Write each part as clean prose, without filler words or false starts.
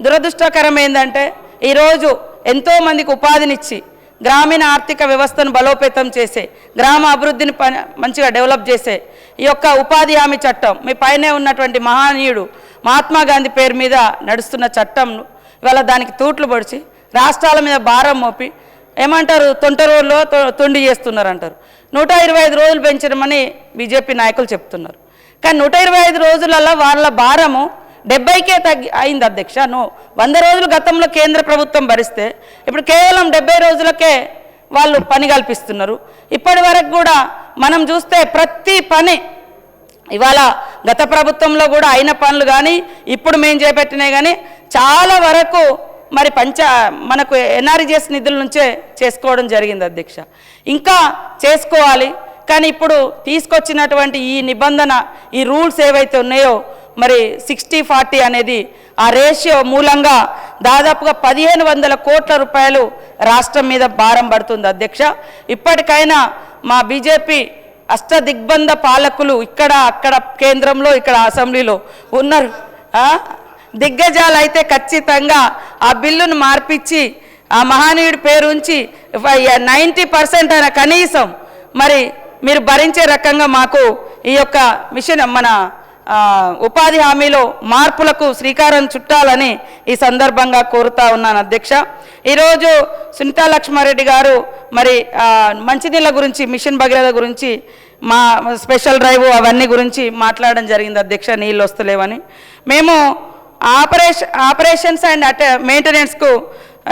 దురదృష్టకరం ఏంటంటే ఈరోజు ఎంతోమందికి ఉపాధినిచ్చి గ్రామీణ ఆర్థిక వ్యవస్థను బలోపేతం చేసే, గ్రామ అభివృద్ధిని మంచిగా డెవలప్ చేసే ఈ యొక్క ఉపాధి హామీ చట్టం, మీ పైనే ఉన్నటువంటి మహనీయుడు మహాత్మా గాంధీ పేరు మీద నడుస్తున్న చట్టం ఇవాళ దానికి తూట్లు పొడిచి రాష్ట్రాల మీద భారం మోపి ఏమంటారు, తొంటరూరులో తొండి చేస్తున్నారు అంటారు. 125 రోజులు పెంచడమని బీజేపీ నాయకులు చెప్తున్నారు. కానీ 125 రోజులలో వాళ్ళ భారము 70కే అయింది అధ్యక్ష. 100 రోజులు గతంలో కేంద్ర ప్రభుత్వం భరిస్తే ఇప్పుడు కేవలం 70 రోజులకే వాళ్ళు పని కల్పిస్తున్నారు. ఇప్పటి వరకు కూడా మనం చూస్తే ప్రతి పని ఇవాళ గత ప్రభుత్వంలో కూడా అయిన పనులు కానీ ఇప్పుడు మేము చేపట్టినాయి కానీ చాలా వరకు మరి మనకు ఎన్ఆర్జీఎస్ నిధుల నుంచే చేసుకోవడం జరిగింది అధ్యక్ష. ఇంకా చేసుకోవాలి. కానీ ఇప్పుడు తీసుకొచ్చినటువంటి ఈ నిబంధన, ఈ రూల్స్ ఏవైతే ఉన్నాయో మరి 60-40 అనేది ఆ రేషియో మూలంగా దాదాపుగా 1500 కోట్ల రూపాయలు రాష్ట్రం మీద భారం పడుతుంది అధ్యక్ష. ఇప్పటికైనా మా బీజేపీ అష్టదిగ్బంధ పాలకులు ఇక్కడ అక్కడ కేంద్రంలో ఇక్కడ అసెంబ్లీలో ఉన్నారు. దిగ్గజాలు అయితే ఖచ్చితంగా ఆ బిల్లును మార్పిచ్చి ఆ మహనీయుడి పేరు ఉంచి 90% అయిన కనీసం మరి మీరు భరించే రకంగా మాకు ఈ యొక్క మిషన్ మన ఉపాధి హామీలో మార్పులకు శ్రీకారం చుట్టాలని ఈ సందర్భంగా కోరుతా ఉన్నాను అధ్యక్ష. ఈరోజు సునీతా లక్ష్మారెడ్డి గారు మరి మంచినీళ్ళ గురించి, మిషన్ భగీరథ గురించి, మా స్పెషల్ డ్రైవ్ అవన్నీ గురించి మాట్లాడడం జరిగింది అధ్యక్ష. నీళ్ళు వస్తలేవని మేము ఆపరేషన్స్ అండ్ మెయింటెనెన్స్కు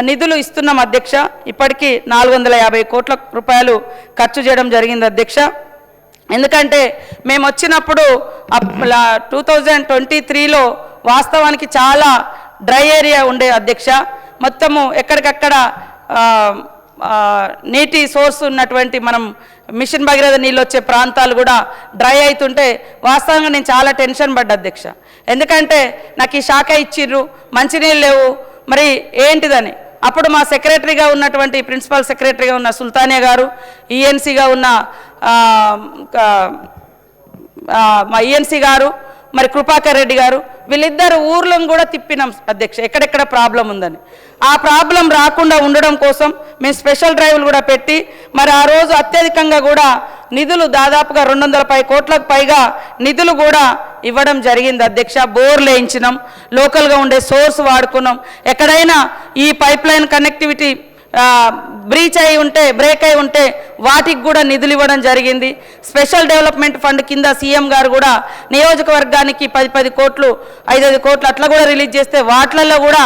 నిధులు ఇస్తున్నాం అధ్యక్ష. ఇప్పటికీ 450 కోట్ల రూపాయలు ఖర్చు చేయడం జరిగింది అధ్యక్ష. ఎందుకంటే మేము వచ్చినప్పుడు 2023లో వాస్తవానికి చాలా డ్రై ఏరియా ఉండే అధ్యక్ష. మొత్తము ఎక్కడికక్కడ నీటి సోర్స్ ఉన్నటువంటి మనం మిషన్ భగీరథ నీళ్ళు వచ్చే ప్రాంతాలు కూడా డ్రై అవుతుంటే వాస్తవంగా నేను చాలా టెన్షన్ పడ్డా అధ్యక్ష. ఎందుకంటే నాకు ఈ శాఖ ఇచ్చిర్రు, మంచినీళ్ళు లేవు, మరి ఏంటిదని. అప్పుడు మా సెక్రటరీగా ఉన్నటువంటి ప్రిన్సిపల్ సెక్రటరీగా ఉన్న సుల్తానియా గారు, ఈఎన్సీగా ఉన్న మా ఈఎన్సీ గారు, మరి కృపాకర్ రెడ్డి గారు, వీళ్ళిద్దరు ఊర్లను కూడా తిప్పినాం అధ్యక్ష ఎక్కడెక్కడ ప్రాబ్లం ఉందని. ఆ ప్రాబ్లం రాకుండా ఉండడం కోసం మేము స్పెషల్ డ్రైవ్లు కూడా పెట్టి మరి ఆ రోజు అత్యధికంగా కూడా నిధులు దాదాపుగా 250 కోట్లకు పైగా నిధులు కూడా ఇవ్వడం జరిగింది అధ్యక్ష. బోర్లు వేయించినాం, లోకల్గా ఉండే సోర్స్ వాడుకున్నాం. ఎక్కడైనా ఈ పైప్ లైన్ కనెక్టివిటీ బ్రీచ్ అయి ఉంటే, బ్రేక్ అయి ఉంటే వాటికి కూడా నిధులు ఇవ్వడం జరిగింది. స్పెషల్ డెవలప్మెంట్ ఫండ్ కింద సీఎం గారు కూడా నియోజకవర్గానికి 10 కోట్లు 5 కోట్లు అట్లా కూడా రిలీజ్ చేస్తే వాటిలలో కూడా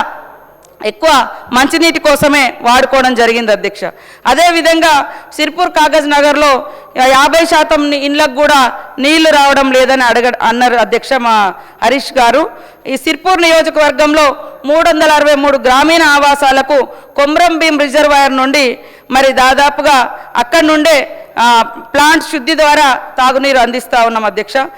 ఎక్కువ మంచినీటి కోసమే వాడుకోవడం జరిగింది అధ్యక్ష. అదేవిధంగా సిర్పూర్ కాగజ్ నగర్లో 50% ఇండ్లకు కూడా నీళ్లు రావడం లేదని అన్నారు అధ్యక్ష మా హరీష్ గారు. ఈ సిర్పూర్ నియోజకవర్గంలో 363 గ్రామీణ ఆవాసాలకు కొమ్రం భీం రిజర్వాయర్ నుండి మరి దాదాపుగా అక్కడి నుండే ప్లాంట్ శుద్ధి ద్వారా తాగునీరు అందిస్తూ ఉన్నాం అధ్యక్ష.